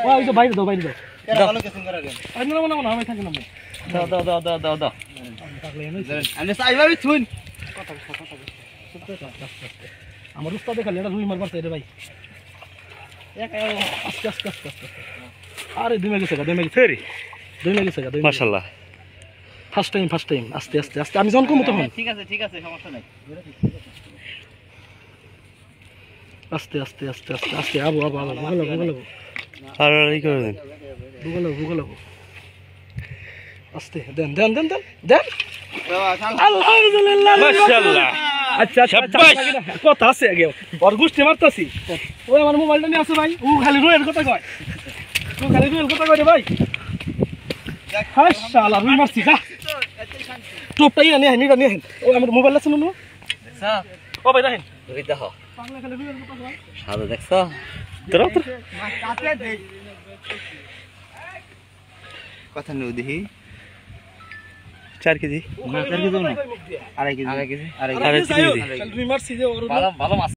ওই তো বাইরে দাও বাইরে দাও কেন ভালো কেসিং করা দেন আরে না না না আমি থাকি না দাও আমি সাইভাবে শুন আমার উস্তাদে খালি এটা রুই মারবার চাই রে ভাই আস্তে আস্তে আস্তে আস্তে আরে দুই মেগে ফেরি দুই মেগে মাশাআল্লাহ ফার্স্ট টাইম আস্তে আস্তে আস্তে আমি যখন কমু তখন ঠিক আছে সমস্যা নাই আস্তে আস্তে আস্তে আস্তে আস্তে আবু বুগালাবো আর এই করে দেন বুগালাবো আস্তে দেন আলহামদুলিল্লাহ মাশাআল্লাহ আচ্ছা কথা আছে আগে ওর গুষ্টি মারতাছি ওই আমার মোবাইলটা নিয়ে আছে ভাই ও খালি রুয়ের কথা কয় রে ভাই হ্যাঁ শালা রুই মারছি যা টোপটা নিয়ে আহেন ও আমার মোবাইল আছে না ও ভাই রাহেন রুই দেখো পাগলা খালি রুয়ের কথা কয় সাদা দেখছো তোরা কথা নউ দেখি 4 কেজি না 4 কেজি না আড়াই কেজি রুই মারছি যে ওর ভালো মাছ